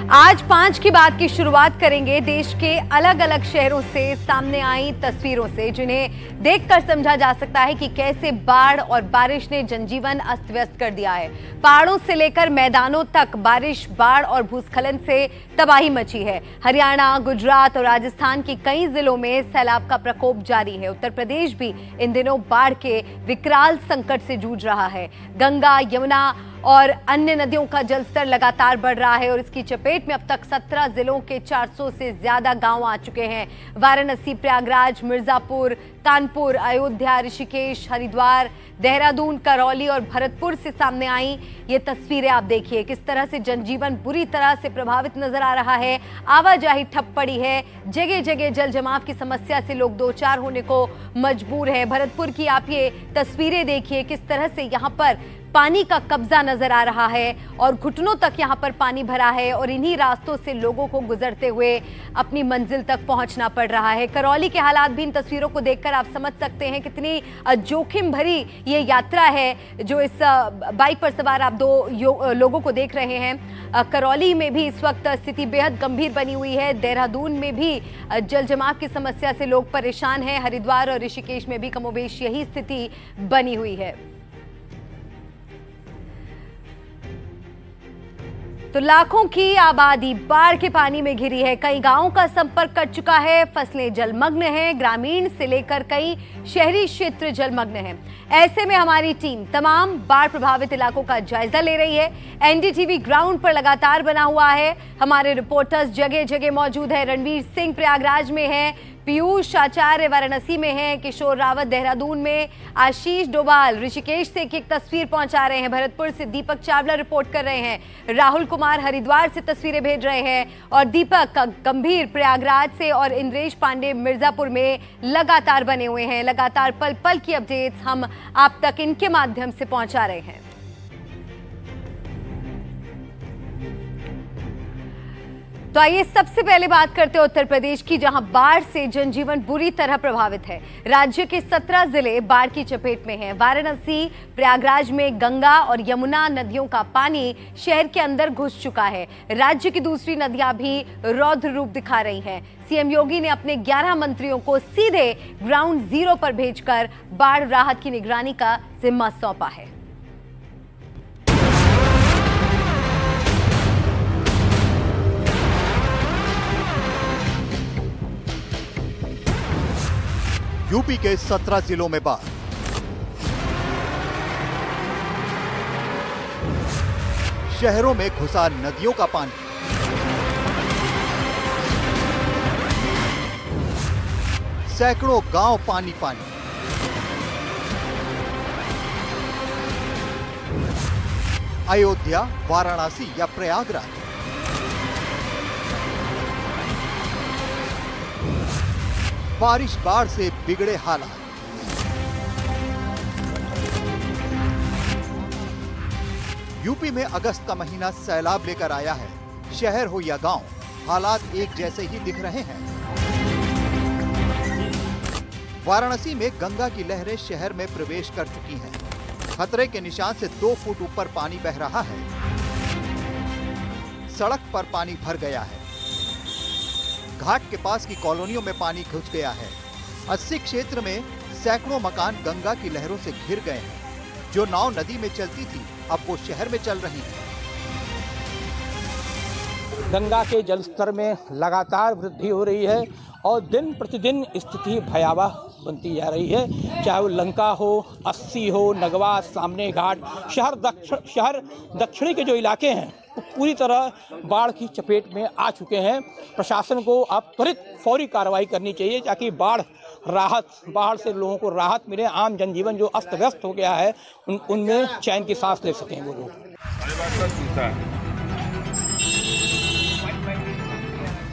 आज 5 की बात की शुरुआत करेंगे देश के अलग अलग शहरों से सामने आई तस्वीरों से, जिन्हें देखकर समझा जा सकता है कि कैसे बाढ़ और बारिश ने जनजीवन अस्त व्यस्त कर दिया है। पहाड़ों से लेकर मैदानों तक बारिश, बाढ़ और भूस्खलन से तबाही मची है। हरियाणा, गुजरात और राजस्थान के कई जिलों में सैलाब का प्रकोप जारी है। उत्तर प्रदेश भी इन दिनों बाढ़ के विकराल संकट से जूझ रहा है। गंगा, यमुना और अन्य नदियों का जलस्तर लगातार बढ़ रहा है और इसकी चपेट में अब तक 17 जिलों के 400 से ज्यादा गांव आ चुके हैं। वाराणसी, प्रयागराज, मिर्जापुर, कानपुर, अयोध्या, ऋषिकेश, हरिद्वार, देहरादून, करौली और भरतपुर से सामने आई ये तस्वीरें आप देखिए। किस तरह से जनजीवन बुरी तरह से प्रभावित नजर आ रहा है। आवाजाही ठप पड़ी है। जगह जगह जल जमाव की समस्या से लोग दो चार होने को मजबूर हैं। भरतपुर की आप ये तस्वीरें देखिए, किस तरह से यहाँ पर पानी का कब्जा नजर आ रहा है और घुटनों तक यहाँ पर पानी भरा है और इन्हीं रास्तों से लोगों को गुजरते हुए अपनी मंजिल तक पहुंचना पड़ रहा है। करौली के हालात भी इन तस्वीरों को देखकर आप समझ सकते हैं कितनी जोखिम भरी ये यात्रा है जो इस बाइक पर सवार आप दो लोगों को देख रहे हैं। करौली में भी इस वक्त स्थिति बेहद गंभीर बनी हुई है। देहरादून में भी जल जमाव की समस्या से लोग परेशान हैं। हरिद्वार और ऋषिकेश में भी कमोबेश यही स्थिति बनी हुई है। तो लाखों की आबादी बाढ़ के पानी में घिरी है। कई गांवों का संपर्क कट चुका है। फसलें जलमग्न हैं। ग्रामीण से लेकर कई शहरी क्षेत्र जलमग्न हैं। ऐसे में हमारी टीम तमाम बाढ़ प्रभावित इलाकों का जायजा ले रही है। एनडीटीवी ग्राउंड पर लगातार बना हुआ है। हमारे रिपोर्टर्स जगह जगह मौजूद है। रणवीर सिंह प्रयागराज में है, पीयूष आचार्य वाराणसी में है, किशोर रावत देहरादून में, आशीष डोभाल ऋषिकेश से एक तस्वीर पहुंचा रहे हैं। भरतपुर से दीपक चावला रिपोर्ट कर रहे हैं। राहुल कुमार हरिद्वार से तस्वीरें भेज रहे हैं और दीपक गंभीर प्रयागराज से और इंद्रेश पांडे मिर्जापुर में लगातार बने हुए हैं। लगातार पल पल की अपडेट्स हम आप तक इनके माध्यम से पहुंचा रहे हैं। तो आइए सबसे पहले बात करते हैं उत्तर प्रदेश की, जहां बाढ़ से जनजीवन बुरी तरह प्रभावित है। राज्य के 17 जिले बाढ़ की चपेट में हैं। वाराणसी, प्रयागराज में गंगा और यमुना नदियों का पानी शहर के अंदर घुस चुका है। राज्य की दूसरी नदियां भी रौद्र रूप दिखा रही हैं। सीएम योगी ने अपने 11 मंत्रियों को सीधे ग्राउंड जीरो पर भेजकर बाढ़ राहत की निगरानी का जिम्मा सौंपा है। यूपी के 17 जिलों में बाढ़। शहरों में घुसा नदियों का पानी। सैकड़ों गांव पानी पानी। अयोध्या, वाराणसी या प्रयागराज, बारिश बाढ़ से बिगड़े हालात। यूपी में अगस्त का महीना सैलाब लेकर आया है। शहर हो या गांव, हालात एक जैसे ही दिख रहे हैं। वाराणसी में गंगा की लहरें शहर में प्रवेश कर चुकी हैं। खतरे के निशान से 2 फुट ऊपर पानी बह रहा है। सड़क पर पानी भर गया है। घाट के पास की कॉलोनियों में पानी घुस गया है। 80 क्षेत्र में सैकड़ों मकान गंगा की लहरों से घिर गए हैं। जो नाव नदी में चलती थी अब वो शहर में चल रही है। गंगा के जलस्तर में लगातार वृद्धि हो रही है और दिन प्रतिदिन स्थिति भयावह बनती जा रही है। चाहे वो लंका हो, 80 हो, नगवा, सामने घाट, शहर दक्षिणी के जो इलाके हैं वो पूरी तरह बाढ़ की चपेट में आ चुके हैं। प्रशासन को अब त्वरित फौरी कार्रवाई करनी चाहिए ताकि बाढ़ से लोगों को राहत मिले। आम जनजीवन जो अस्त व्यस्त हो गया है उनमें चैन की सांस ले सकें वो लोग।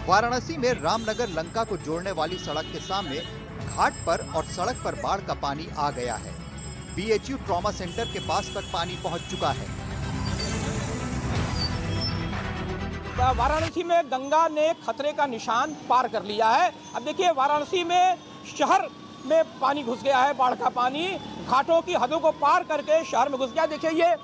वाराणसी में रामनगर लंका को जोड़ने वाली सड़क के सामने घाट पर और सड़क पर बाढ़ का पानी आ गया है। बीएचयू ट्रॉमा सेंटर के पास तक पानी पहुंच चुका है। वाराणसी में गंगा ने खतरे का निशान पार कर लिया है। अब देखिए वाराणसी में शहर में पानी घुस गया है। बाढ़ का पानी घाटों की हदों को पार करके शहर में घुस गया। देखिए ये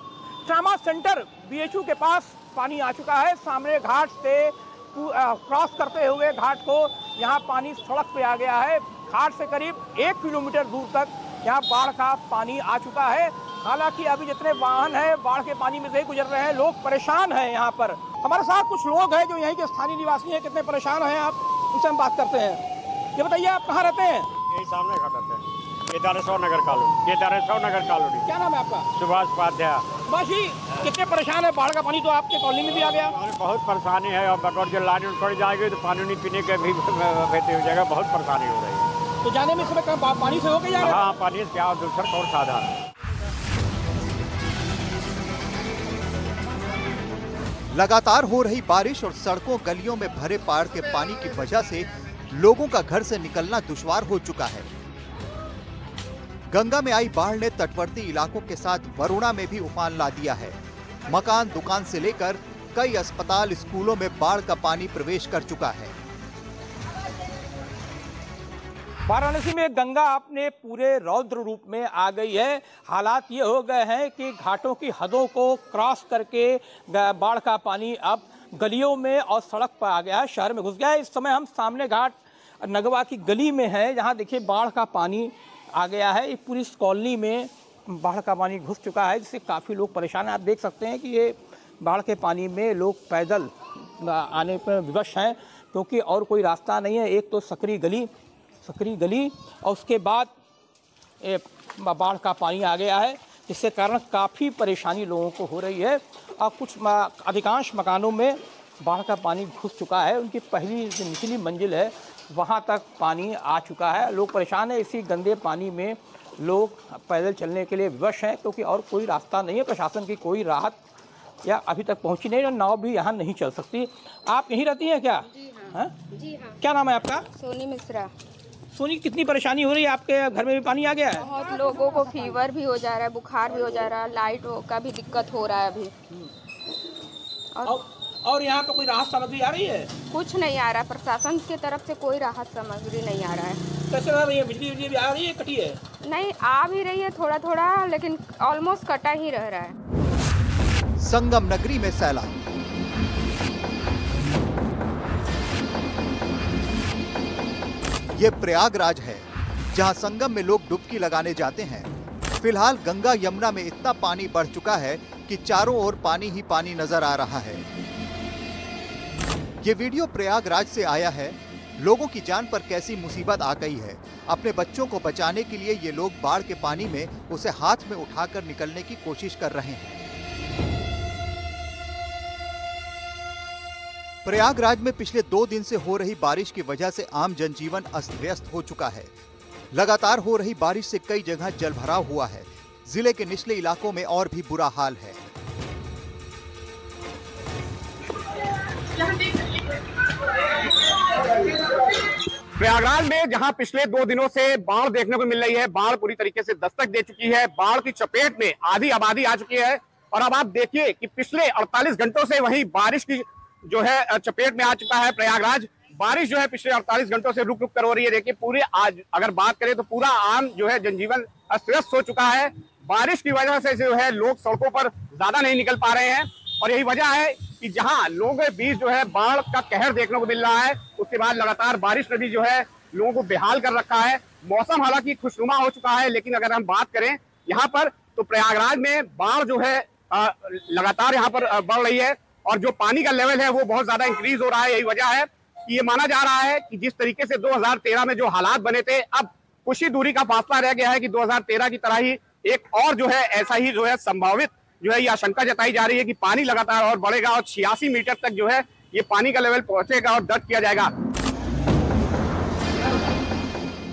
ट्रॉमा सेंटर बीएचयू के पास पानी आ चुका है। सामने घाट से क्रॉस करते हुए घाट को यहाँ पानी सड़क पे आ गया है। घाट से करीब 1 किलोमीटर दूर तक यहाँ बाढ़ का पानी आ चुका है। हालांकि अभी जितने वाहन हैं बाढ़ के पानी में से गुजर रहे हैं, लोग परेशान हैं। यहाँ पर हमारे साथ कुछ लोग हैं जो यहीं के स्थानीय निवासी हैं। कितने परेशान हैं आप, उनसे हम बात करते हैं। ये बताइए आप कहाँ रहते हैं? यही सामने खड़ा रहते हैं, केदारेश्वर नगर कॉलोनी। क्या नाम है आपका? सुभाष उपाध्याय। सुभाष जी, कितने परेशान है? बाढ़ का पानी तो आपके कॉलोनी में भी आ गया। बहुत परेशानी है और बगौर जो लाइन उड़ जाएगी तो पानी नहीं पीने के भी बहते हो जाएगा। बहुत परेशानी हो रही है। तो जाने में इस समय पानी से होके जा रहे हैं? हाँ, पानी से क्या, दूसरा और साधन है। लगातार हो रही बारिश और सड़कों गलियों में भरे बाढ़ के पानी की वजह से लोगों का घर से निकलना दुश्वार हो चुका है। गंगा में आई बाढ़ ने तटवर्ती इलाकों के साथ वरुणा में भी उफान ला दिया है। मकान, दुकान से लेकर कई अस्पताल, स्कूलों में बाढ़ का पानी प्रवेश कर चुका है। वाराणसी में गंगा अपने पूरे रौद्र रूप में आ गई है। हालात ये हो गए हैं कि घाटों की हदों को क्रॉस करके बाढ़ का पानी अब गलियों में और सड़क पर आ गया है, शहर में घुस गया है। इस समय हम सामने घाट नगवा की गली में है, जहां देखिए बाढ़ का पानी आ गया है। पूरी इस कॉलोनी में बाढ़ का पानी घुस चुका है, जिससे काफ़ी लोग परेशान हैं। आप देख सकते हैं कि ये बाढ़ के पानी में लोग पैदल आने पर विवश हैं, क्योंकि और कोई रास्ता नहीं है। एक तो सकरी गली और उसके बाद बाढ़ का पानी आ गया है, जिसके कारण काफ़ी परेशानी लोगों को हो रही है। और कुछ अधिकांश मकानों में बाढ़ का पानी घुस चुका है। उनकी पहली जो निचली मंजिल है वहाँ तक पानी आ चुका है। लोग परेशान हैं। इसी गंदे पानी में लोग पैदल चलने के लिए विवश हैं, क्योंकि और कोई रास्ता नहीं है। प्रशासन की कोई राहत या अभी तक पहुंची नहीं और नाव भी यहाँ नहीं चल सकती। आप यहीं रहती हैं क्या? जी हाँ। जी हाँ। क्या नाम है आपका? सोनी मिश्रा। सोनी, कितनी परेशानी हो रही है? आपके घर में भी पानी आ गया है? बहुत लोगों को फीवर भी हो जा रहा है, बुखार भी हो जा रहा है, लाइट का भी दिक्कत हो रहा है अभी। और यहाँ पे कोई राहत सामग्री आ रही है? कुछ नहीं आ रहा है, प्रशासन की तरफ से कोई राहत सामग्री नहीं आ रहा है। कैसे आ रही है? बिजली भी आ रही है, कटी है? नहीं, आ भी रही है थोड़ा थोड़ा, लेकिन ऑलमोस्ट कटा ही रह रहा है। संगम नगरी में सैलाब। ये प्रयागराज है, जहां संगम में लोग डुबकी लगाने जाते हैं। फिलहाल गंगा यमुना में इतना पानी बढ़ चुका है कि चारों ओर पानी ही पानी नजर आ रहा है। ये वीडियो प्रयागराज से आया है। लोगों की जान पर कैसी मुसीबत आ गई है। अपने बच्चों को बचाने के लिए ये लोग बाढ़ के पानी में उसे हाथ में उठाकर निकलने की कोशिश कर रहे हैं। प्रयागराज में पिछले 2 दिन से हो रही बारिश की वजह से आम जनजीवन अस्त व्यस्त हो चुका है। लगातार हो रही बारिश से कई जगह जलभराव हुआ है। जिले के निचले इलाकों में और भी बुरा हाल है। प्रयागराज में जहां पिछले 2 दिनों से बाढ़ देखने को मिल रही है, बाढ़ पूरी तरीके से दस्तक दे चुकी है। बाढ़ की चपेट में आधी आबादी आ चुकी है। और अब आप देखिए कि पिछले 48 घंटों से वहीं बारिश की जो है चपेट में आ चुका है प्रयागराज। बारिश जो है पिछले 48 घंटों से रुक रुक कर हो रही है। देखिए पूरे आज अगर बात करें तो पूरा आम जो है जनजीवन अस्त व्यस्त हो चुका है। बारिश की वजह से जो है लोग सड़कों पर ज्यादा नहीं निकल पा रहे हैं। और यही वजह है कि जहां लोगों के बीच जो है बाढ़ का कहर देखने को मिल रहा है, उसके बाद लगातार बारिश ने भी जो है लोगों को बेहाल कर रखा है। मौसम हालांकि खुशनुमा हो चुका है, लेकिन अगर हम बात करें यहाँ पर तो प्रयागराज में बाढ़ जो है लगातार यहाँ पर बढ़ रही है। और जो पानी का लेवल है वो बहुत ज्यादा इंक्रीज हो रहा है। यही वजह है कि ये माना जा रहा है कि जिस तरीके से 2013 में जो हालात बने थे, अब कुछ ही दूरी का फासला रह गया है कि 2013 की तरह ही एक और जो है ऐसा ही जो है संभावित जो है ये आशंका जताई जा रही है कि पानी लगातार और बढ़ेगा और 86 मीटर तक जो है ये पानी का लेवल पहुंचेगा और दर्ज किया जाएगा।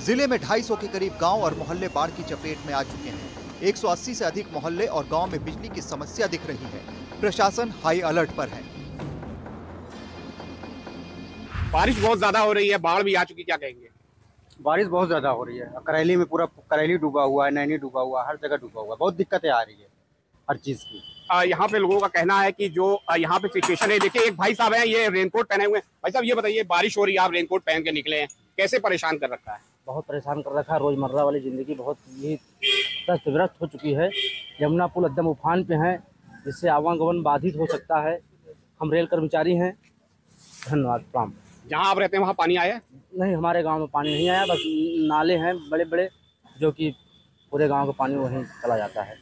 जिले में 250 के करीब गांव और मोहल्ले बाढ़ की चपेट में आ चुके हैं। 180 से अधिक मोहल्ले और गांव में बिजली की समस्या दिख रही है। प्रशासन हाई अलर्ट पर है। बारिश बहुत ज्यादा हो रही है, बाढ़ भी आ चुकी, क्या कहेंगे? बारिश बहुत ज्यादा हो रही है। करैली में पूरा करैली डूबा हुआ है, नैनी डूबा हुआ है, हर जगह डूबा हुआ है। बहुत दिक्कतें आ रही है हर चीज की। यहाँ पे लोगों का कहना है कि जो यहाँ पे सिचुएशन है, देखिए एक भाई साहब हैं, ये रेनकोट पहने हुए हैं। भाई साहब ये बताइए, बारिश हो रही है, आप रेनकोट पहन के निकले हैं, कैसे परेशान कर रखा है? बहुत परेशान कर रखा है। रोजमर्रा वाली जिंदगी बहुत ही दस्त व्यस्त हो चुकी है। यमुना पुल एकदम उफान पे है, जिससे आवागमन बाधित हो सकता है। हम रेल कर्मचारी हैं। धन्यवाद, प्रणाम। जहाँ आप रहते हैं वहाँ पानी आया है? नहीं, हमारे गांव में पानी नहीं आया, बस नाले हैं बड़े बड़े जो कि पूरे गांव का पानी वहीं चला जाता है।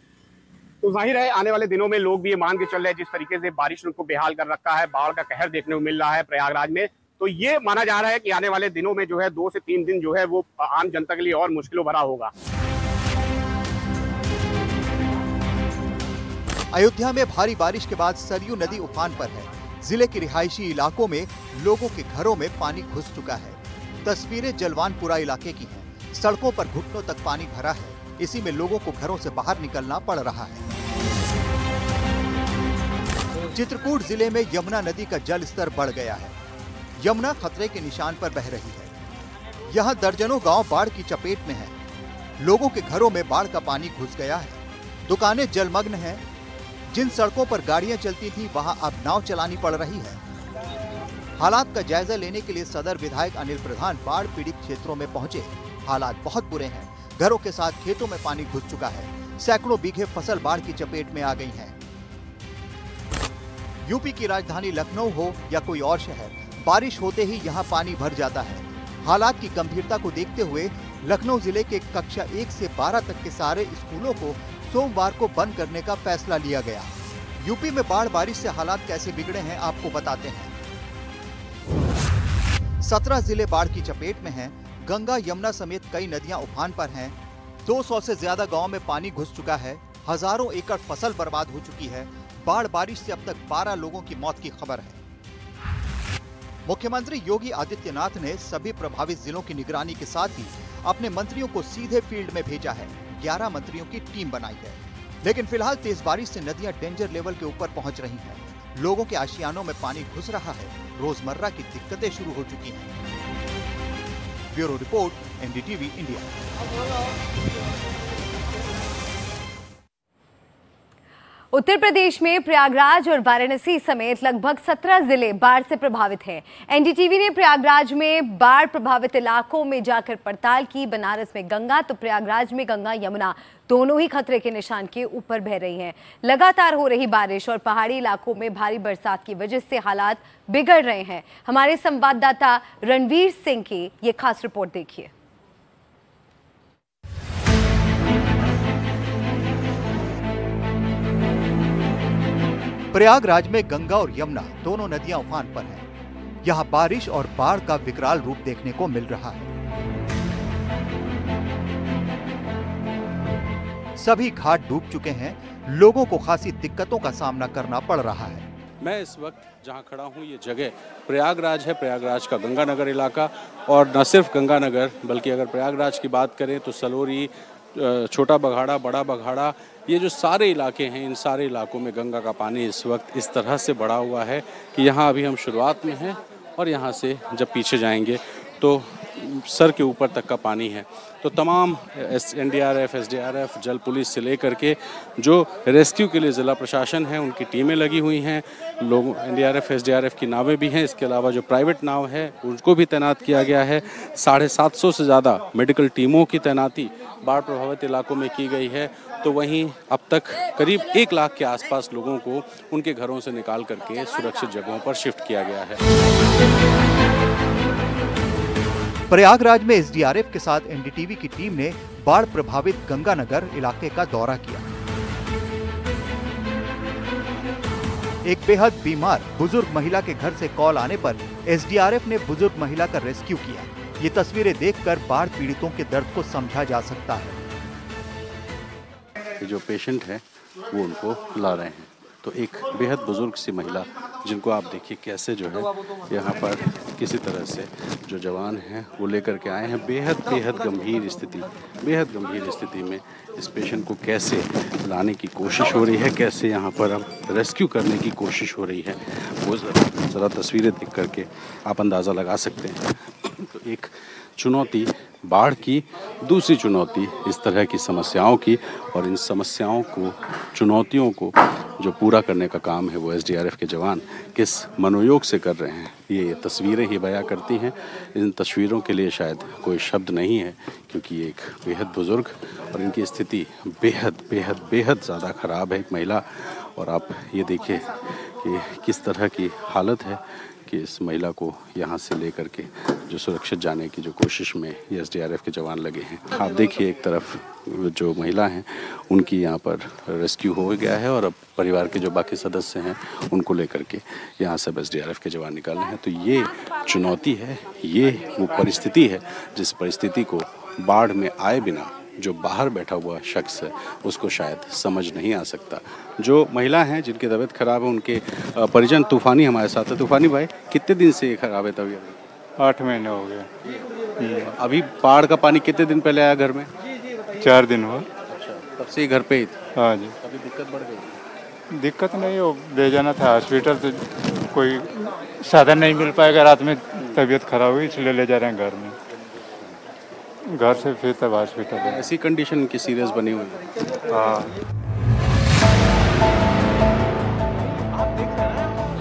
तो जाहिर है आने वाले दिनों में लोग भी ये मान के चल रहे हैं, जिस तरीके से बारिश ने उनको बेहाल कर रखा है, बाढ़ का कहर देखने को मिल रहा है प्रयागराज में, तो ये माना जा रहा है कि आने वाले दिनों में जो है 2 से 3 दिन जो है वो आम जनता के लिए और मुश्किलों भरा होगा। अयोध्या में भारी बारिश के बाद सरयू नदी उफान पर है। जिले के रिहायशी इलाकों में लोगों के घरों में पानी घुस चुका है। तस्वीरें जलवानपुरा इलाके की हैं। सड़कों पर घुटनों तक पानी भरा है। इसी में लोगों को घरों से बाहर निकलना पड़ रहा है। चित्रकूट जिले में यमुना नदी का जल स्तर बढ़ गया है। यमुना खतरे के निशान पर बह रही है। यहाँ दर्जनों गांव बाढ़ की चपेट में हैं। लोगों के घरों में बाढ़ का पानी घुस गया है। दुकानें जलमग्न हैं। जिन सड़कों पर गाड़ियां चलती थी वहां अब नाव चलानी पड़ रही है। हालात का जायजा लेने के लिए सदर विधायक अनिल प्रधान बाढ़ पीड़ित क्षेत्रों में पहुंचे। हालात बहुत बुरे हैं। घरों के साथ खेतों में पानी घुस चुका है। सैकड़ों बीघे फसल बाढ़ की चपेट में आ गई है। यूपी की राजधानी लखनऊ हो या कोई और शहर, बारिश होते ही यहाँ पानी भर जाता है। हालात की गंभीरता को देखते हुए लखनऊ जिले के कक्षा 1 से 12 तक के सारे स्कूलों को सोमवार को बंद करने का फैसला लिया गया। यूपी में बाढ़ बारिश से हालात कैसे बिगड़े हैं आपको बताते हैं। 17 जिले बाढ़ की चपेट में हैं। गंगा यमुना समेत कई नदियां उफान पर हैं। 200 से ज्यादा गांव में पानी घुस चुका है। हजारों एकड़ फसल बर्बाद हो चुकी है। बाढ़ बारिश से अब तक 12 लोगों की मौत की खबर है। मुख्यमंत्री योगी आदित्यनाथ ने सभी प्रभावित जिलों की निगरानी के साथ ही अपने मंत्रियों को सीधे फील्ड में भेजा है। 11 मंत्रियों की टीम बनाई है। लेकिन फिलहाल तेज बारिश से नदियां डेंजर लेवल के ऊपर पहुंच रही हैं। लोगों के आशियानों में पानी घुस रहा है। रोजमर्रा की दिक्कतें शुरू हो चुकी हैं। Bureau report, NDTV India. Uttar Pradesh में प्रयागराज और वाराणसी समेत लगभग 17 जिले बाढ़ से प्रभावित हैं। एनडीटीवी ने प्रयागराज में बाढ़ प्रभावित इलाकों में जाकर पड़ताल की। बनारस में गंगा तो प्रयागराज में गंगा यमुना दोनों ही खतरे के निशान के ऊपर बह रही हैं। लगातार हो रही बारिश और पहाड़ी इलाकों में भारी बरसात की वजह से हालात बिगड़ रहे हैं। हमारे संवाददाता रणवीर सिंह की ये खास रिपोर्ट देखिए। प्रयागराज में गंगा और यमुना दोनों नदियां उफान पर हैं। यहां बारिश और बाढ़ का विकराल रूप देखने को मिल रहा है। सभी घाट डूब चुके हैं। लोगों को खासी दिक्कतों का सामना करना पड़ रहा है। मैं इस वक्त जहां खड़ा हूं ये जगह प्रयागराज है। प्रयागराज का गंगानगर इलाका, और न सिर्फ गंगानगर बल्कि अगर प्रयागराज की बात करें तो सलोरी, छोटा बघाड़ा, बड़ा बघाड़ा, ये जो सारे इलाके हैं, इन सारे इलाकों में गंगा का पानी इस वक्त इस तरह से बढ़ा हुआ है कि यहाँ अभी हम शुरुआत में हैं और यहाँ से जब पीछे जाएंगे तो सर के ऊपर तक का पानी है। तो तमाम एनडीआरएफ, एसडीआरएफ, जल पुलिस से लेकर के जो रेस्क्यू के लिए ज़िला प्रशासन है उनकी टीमें लगी हुई हैं। लोग एनडीआरएफ, एसडीआरएफ की नावें भी हैं। इसके अलावा जो प्राइवेट नाव है उनको भी तैनात किया गया है। 750 से ज़्यादा मेडिकल टीमों की तैनाती बाढ़ प्रभावित इलाकों में की गई है। तो वहीं अब तक करीब 1 लाख के आसपास लोगों को उनके घरों से निकाल करके सुरक्षित जगहों पर शिफ्ट किया गया है। प्रयागराज में एसडीआरएफ के साथ एनडीटीवी की टीम ने बाढ़ प्रभावित गंगानगर इलाके का दौरा किया। एक बेहद बीमार बुजुर्ग महिला के घर से कॉल आने पर एसडीआरएफ ने बुजुर्ग महिला का रेस्क्यू किया। ये तस्वीरें देखकर बाढ़ पीड़ितों के दर्द को समझा जा सकता है। जो पेशेंट है वो उनको ला रहे हैं। तो एक बेहद बुजुर्ग सी महिला, जिनको आप देखिए कैसे जो है यहाँ पर किसी तरह से जो जवान हैं वो लेकर के आए हैं। बेहद गंभीर स्थिति में इस पेशेंट को कैसे लाने की कोशिश हो रही है, कैसे यहाँ पर अब रेस्क्यू करने की कोशिश हो रही है, वो ज़रा तस्वीरें देख करके आप अंदाज़ा लगा सकते हैं। तो एक चुनौती बाढ़ की, दूसरी चुनौती इस तरह की समस्याओं की, और इन समस्याओं को, चुनौतियों को जो पूरा करने का काम है वो एसडीआरएफ के जवान किस मनोयोग से कर रहे हैं, ये तस्वीरें ही बयां करती हैं। इन तस्वीरों के लिए शायद कोई शब्द नहीं है, क्योंकि ये एक बेहद बुजुर्ग और इनकी स्थिति बेहद ज़्यादा ख़राब है, एक महिला। और आप ये देखिए कि किस तरह की हालत है कि इस महिला को यहाँ से लेकर के जो सुरक्षित जाने की जो कोशिश में ये एसडीआरएफ के जवान लगे हैं। आप देखिए एक तरफ जो महिला हैं उनकी यहाँ पर रेस्क्यू हो गया है और अब परिवार के जो बाकी सदस्य हैं उनको लेकर के यहाँ से एसडीआरएफ के जवान निकालने हैं। तो ये चुनौती है, ये वो परिस्थिति है जिस परिस्थिति को बाढ़ में आए बिना जो बाहर बैठा हुआ शख्स है उसको शायद समझ नहीं आ सकता। जो महिला हैं जिनकी तबीयत खराब है उनके परिजन तूफानी हमारे साथ है। तूफानी भाई, कितने दिन से खराब है तबीयत? 8 महीने हो गए। अभी बाढ़ का पानी कितने दिन पहले आया घर में? 4 दिन हुआ। अच्छा, तब से घर पे ही? हाँ जी। अभी दिक्कत बढ़ गई? दिक्कत नहीं, वो ले जाना था हॉस्पिटल, तो कोई साधन नहीं मिल पाएगा। रात में तबीयत खराब हुई इसलिए ले जा रहे हैं घर में, घर से फिर तब हॉस्पिटल है। ऐसी कंडीशन की सीरियस बनी हुई है। हाँ।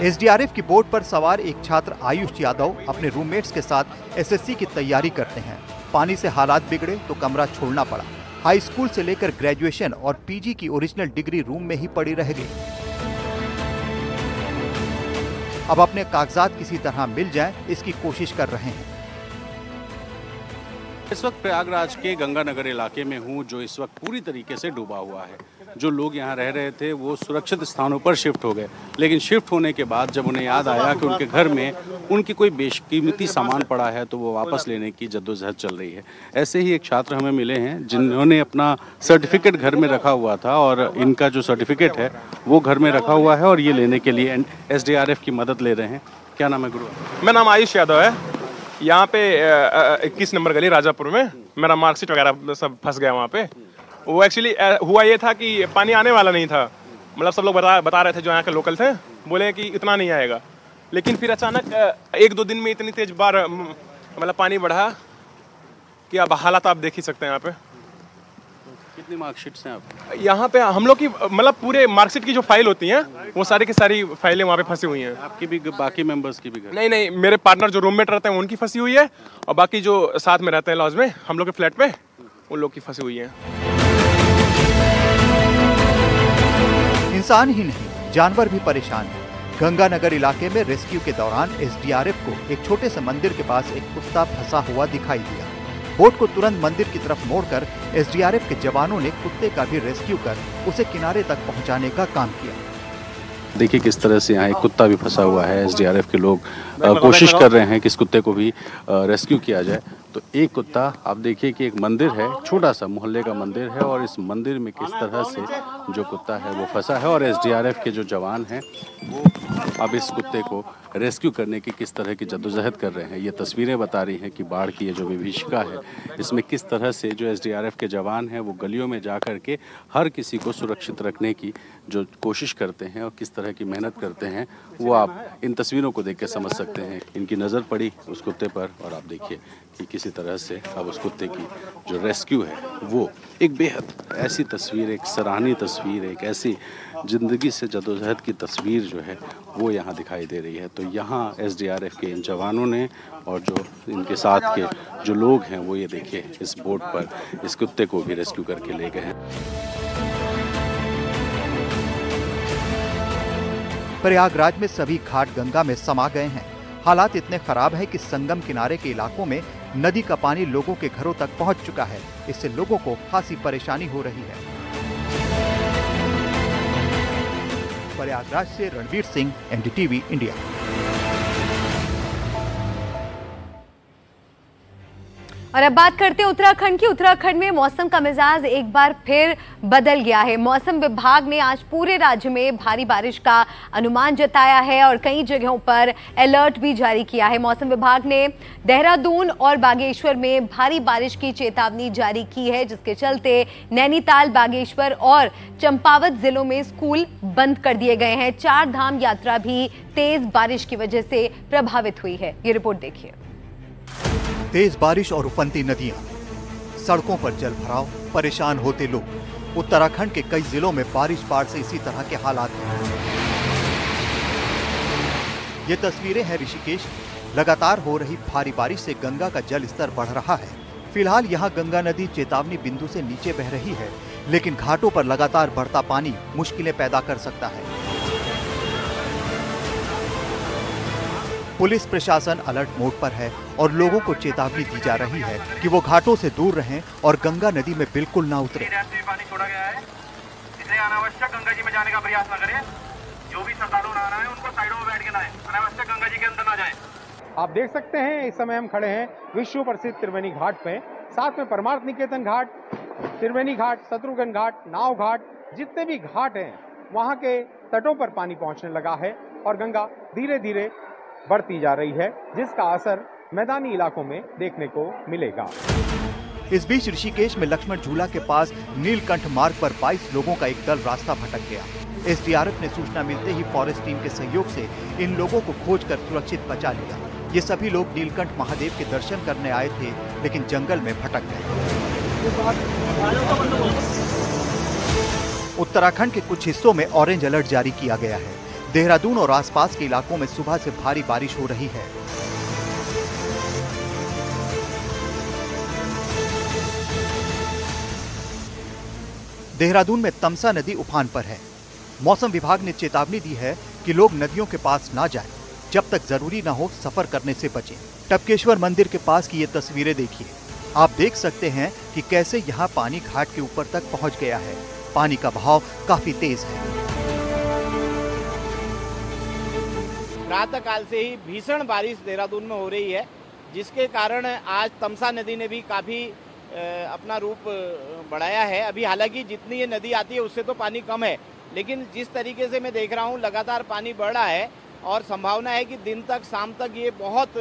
एसडीआरएफ की बोट पर सवार एक छात्र आयुष यादव अपने रूममेट्स के साथ एसएससी की तैयारी करते हैं। पानी से हालात बिगड़े तो कमरा छोड़ना पड़ा। हाई स्कूल से लेकर ग्रेजुएशन और पीजी की ओरिजिनल डिग्री रूम में ही पड़ी रह गई। अब अपने कागजात किसी तरह मिल जाएं, इसकी कोशिश कर रहे हैं। इस वक्त प्रयागराज के गंगानगर इलाके में हूँ जो इस वक्त पूरी तरीके से डूबा हुआ है। जो लोग यहाँ रह रहे थे वो सुरक्षित स्थानों पर शिफ्ट हो गए, लेकिन शिफ्ट होने के बाद जब उन्हें याद आया कि उनके घर में उनकी कोई बेशकीमती सामान पड़ा है तो वो वापस लेने की जद्दोजहद चल रही है। ऐसे ही एक छात्र हमें मिले हैं जिन्होंने अपना सर्टिफिकेट घर में रखा हुआ था और इनका जो सर्टिफिकेट है वो घर में रखा हुआ है और ये लेने के लिए एसडीआरएफ की मदद ले रहे हैं। क्या नाम है गुरु? मेरा नाम आयुष यादव है। यहाँ पे 21 नंबर गली राजापुर में मेरा मार्कशीट वगैरह सब फंस गया वहाँ पे। वो एक्चुअली हुआ ये था कि पानी आने वाला नहीं था, मतलब सब लोग बता रहे थे जो यहाँ के लोकल थे, बोले कि इतना नहीं आएगा। लेकिन फिर अचानक 1-2 दिन में इतनी तेज बार मतलब पानी बढ़ा कि अब हालात आप देख ही सकते हैं। यहाँ पे कितनी मार्कशीट्स हैं आप? यहाँ पे हम लोग की मतलब पूरे मार्कशीट की जो फाइल होती हैं वो सारी की सारी फाइलें वहाँ पे फंसी हुई हैं। आपकी भी, बाकी मेंबर्स की भी? नहीं, मेरे पार्टनर जो रूममेट रहते हैं उनकी फंसी हुई है और बाकी जो साथ में रहते हैं लॉज में हम लोग के फ्लैट पे उन लोग की फंसी हुई है। इंसान ही नहीं, जानवर भी परेशान है। गंगानगर इलाके में रेस्क्यू के दौरान एसडीआरएफ को एक छोटे से मंदिर के पास एक कुत्ता फंसा हुआ दिखाई दिया। बोट को तुरंत मंदिर की तरफ मोड़कर एसडीआरएफ के जवानों ने कुत्ते का भी रेस्क्यू कर उसे किनारे तक पहुंचाने का काम किया। देखिए किस तरह से यहाँ एक कुत्ता भी फंसा हुआ है। एसडीआरएफ के लोग कोशिश कर रहे हैं कि इस कुत्ते को भी रेस्क्यू किया जाए। तो एक कुत्ता, आप देखिए कि एक मंदिर है, छोटा सा मोहल्ले का मंदिर है और इस मंदिर में किस तरह से जो कुत्ता है वो फंसा है और एसडीआरएफ के जो जवान हैं वो अब इस कुत्ते को रेस्क्यू करने की किस तरह की जद्दोजहद कर रहे हैं। ये तस्वीरें बता रही हैं कि बाढ़ की ये जो विभीषिका है इसमें किस तरह से जो एसडीआरएफ के जवान हैं वो गलियों में जा कर के हर किसी को सुरक्षित रखने की जो कोशिश करते हैं और किस तरह की मेहनत करते हैं वो आप इन तस्वीरों को देख के समझ सकते हैं। इनकी नज़र पड़ी उस कुत्ते पर और आप देखिए कि किसी तरह से अब उस कुत्ते की जो रेस्क्यू है वो एक बेहद ऐसी तस्वीर, एक सराहनीय तस्वीर, एक ऐसी ज़िंदगी से जद्दोजहद की तस्वीर जो है वो यहाँ दिखाई दे रही है। तो यहाँ एसडीआरएफ के इन जवानों ने और जो इनके साथ के जो लोग हैं वो ये देखिए इस बोट पर इस कुत्ते को भी रेस्क्यू करके ले गए हैं। प्रयागराज में सभी घाट गंगा में समा गए हैं। हालात इतने खराब है कि संगम किनारे के इलाकों में नदी का पानी लोगों के घरों तक पहुंच चुका है। इससे लोगों को खासी परेशानी हो रही है। प्रयागराज से रणवीर सिंह, एनडीटीवी इंडिया। और अब बात करते हैं उत्तराखंड की। उत्तराखंड में मौसम का मिजाज एक बार फिर बदल गया है। मौसम विभाग ने आज पूरे राज्य में भारी बारिश का अनुमान जताया है और कई जगहों पर अलर्ट भी जारी किया है। मौसम विभाग ने देहरादून और बागेश्वर में भारी बारिश की चेतावनी जारी की है, जिसके चलते नैनीताल, बागेश्वर और चंपावत जिलों में स्कूल बंद कर दिए गए हैं। 4 धाम यात्रा भी तेज बारिश की वजह से प्रभावित हुई है। ये रिपोर्ट देखिए। तेज बारिश और उफनती नदियां, सड़कों पर जल भराव, परेशान होते लोग। उत्तराखंड के कई जिलों में बारिश बाढ़ से इसी तरह के हालात हैं। ये तस्वीरें हैं ऋषिकेश। लगातार हो रही भारी बारिश से गंगा का जल स्तर बढ़ रहा है। फिलहाल यहाँ गंगा नदी चेतावनी बिंदु से नीचे बह रही है, लेकिन घाटों पर लगातार बढ़ता पानी मुश्किलें पैदा कर सकता है। पुलिस प्रशासन अलर्ट मोड पर है और लोगों को चेतावनी दी जा रही है कि वो घाटों से दूर रहें और गंगा नदी में बिल्कुल ना उतरे। पानी छोड़ा गया है, इसलिए अनावश्यक गंगा जी में जाने का प्रयास न करें। जो भी श्रद्धालु नहाना है उनको साइडों में बैठ के नहाएं, अनावश्यक गंगा जी के अंदर ना जाएं। आप देख सकते हैं इस समय हम खड़े हैं विश्व प्रसिद्ध त्रिवेणी घाट पे, साथ में परमार्थ निकेतन घाट, त्रिवेणी घाट, शत्रुघ्न घाट, नाव घाट, जितने भी घाट हैं वहां के तटों पर पानी पहुंचने लगा है और गंगा धीरे धीरे बढ़ती जा रही है, जिसका असर मैदानी इलाकों में देखने को मिलेगा। इस बीच ऋषिकेश में लक्ष्मण झूला के पास नीलकंठ मार्ग पर 22 लोगों का एक दल रास्ता भटक गया। एसडीआरएफ ने सूचना मिलते ही फॉरेस्ट टीम के सहयोग से इन लोगों को खोजकर सुरक्षित बचा लिया। ये सभी लोग नीलकंठ महादेव के दर्शन करने आए थे, लेकिन जंगल में भटक गए। उत्तराखंड के कुछ हिस्सों में ऑरेंज अलर्ट जारी किया गया है। देहरादून और आसपास के इलाकों में सुबह से भारी बारिश हो रही है। देहरादून में तमसा नदी उफान पर है। मौसम विभाग ने चेतावनी दी है कि लोग नदियों के पास ना जाएं, जब तक जरूरी न हो सफर करने से बचें। टपकेश्वर मंदिर के पास की ये तस्वीरें देखिए। आप देख सकते हैं कि कैसे यहाँ पानी घाट के ऊपर तक पहुँच गया है। पानी का बहाव काफी तेज है। प्रातः काल से ही भीषण बारिश देहरादून में हो रही है, जिसके कारण आज तमसा नदी ने भी काफी अपना रूप बढ़ाया है। अभी हालांकि जितनी ये नदी आती है उससे तो पानी कम है, लेकिन जिस तरीके से मैं देख रहा हूँ लगातार पानी बढ़ रहा है और संभावना है कि दिन तक शाम तक ये बहुत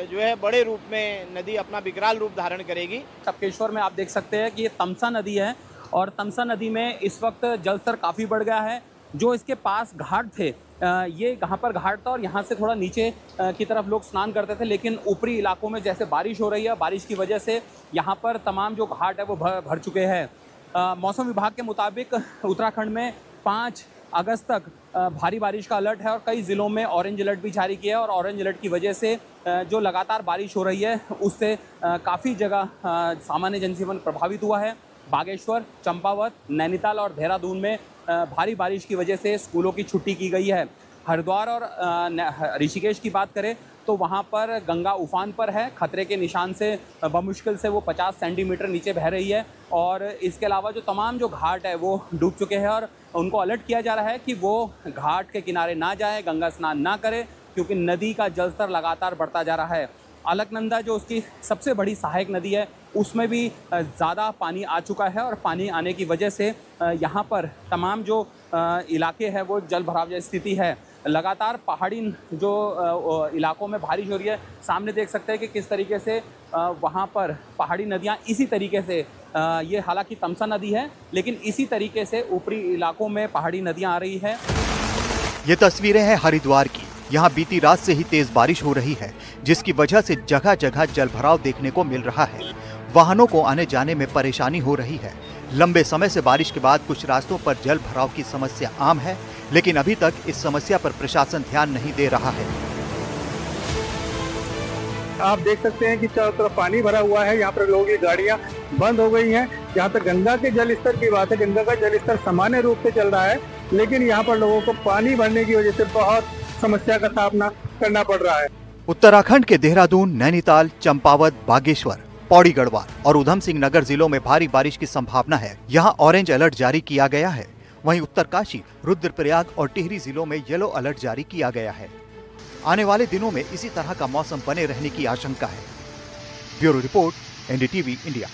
जो है बड़े रूप में नदी अपना विकराल रूप धारण करेगी। टपकेश्वर में आप देख सकते हैं कि ये तमसा नदी है और तमसा नदी में इस वक्त जलस्तर काफ़ी बढ़ गया है। जो इसके पास घाट थे, ये यहाँ पर घाट था और यहाँ से थोड़ा नीचे की तरफ लोग स्नान करते थे, लेकिन ऊपरी इलाकों में जैसे बारिश हो रही है, बारिश की वजह से यहाँ पर तमाम जो घाट है वो भर चुके हैं। मौसम विभाग के मुताबिक उत्तराखंड में 5 अगस्त तक भारी बारिश का अलर्ट है और कई ज़िलों में ऑरेंज अलर्ट भी जारी किया है और ऑरेंज अलर्ट की वजह से जो लगातार बारिश हो रही है उससे काफ़ी जगह सामान्य जनजीवन प्रभावित हुआ है। बागेश्वर, चंपावत, नैनीताल और देहरादून में भारी बारिश की वजह से स्कूलों की छुट्टी की गई है। हरिद्वार और ऋषिकेश की बात करें तो वहाँ पर गंगा उफान पर है, खतरे के निशान से बमुश्किल से वो 50 सेंटीमीटर नीचे बह रही है और इसके अलावा जो तमाम जो घाट है वो डूब चुके हैं और उनको अलर्ट किया जा रहा है कि वो घाट के किनारे ना जाए, गंगा स्नान ना करें, क्योंकि नदी का जलस्तर लगातार बढ़ता जा रहा है। अलकनंदा जो उसकी सबसे बड़ी सहायक नदी है उसमें भी ज़्यादा पानी आ चुका है और पानी आने की वजह से यहाँ पर तमाम जो इलाके हैं वो जल भराव जैसी स्थिति है। लगातार पहाड़ी जो इलाकों में बारिश हो रही है, सामने देख सकते हैं कि किस तरीके से वहाँ पर पहाड़ी नदियाँ इसी तरीके से ये हालांकि तमसा नदी है, लेकिन इसी तरीके से ऊपरी इलाकों में पहाड़ी नदियाँ आ रही है। ये तस्वीरें हैं हरिद्वार की। यहाँ बीती रात से ही तेज बारिश हो रही है, जिसकी वजह से जगह जगह जलभराव देखने को मिल रहा है। वाहनों को आने जाने में परेशानी हो रही है। लंबे समय से बारिश के बाद कुछ रास्तों पर जल भराव की समस्या आम है, लेकिन अभी तक इस समस्या पर प्रशासन ध्यान नहीं दे रहा है। आप देख सकते हैं कि चारों तरफ पानी भरा हुआ है। यहाँ पर लोगों की गाड़ियाँ बंद हो गई हैं। यहाँ तक गंगा के जल स्तर की बात है, गंगा का जल स्तर सामान्य रूप से चल रहा है, लेकिन यहाँ पर लोगों को पानी भरने की वजह से बहुत समस्या का सामना करना पड़ रहा है। उत्तराखंड के देहरादून, नैनीताल, चंपावत, बागेश्वर, पौड़ी गढ़वाल और उधम सिंह नगर जिलों में भारी बारिश की संभावना है। यहाँ ऑरेंज अलर्ट जारी किया गया है। वहीं उत्तरकाशी, रुद्रप्रयाग और टिहरी जिलों में येलो अलर्ट जारी किया गया है। आने वाले दिनों में इसी तरह का मौसम बने रहने की आशंका है। Bureau report, NDTV India.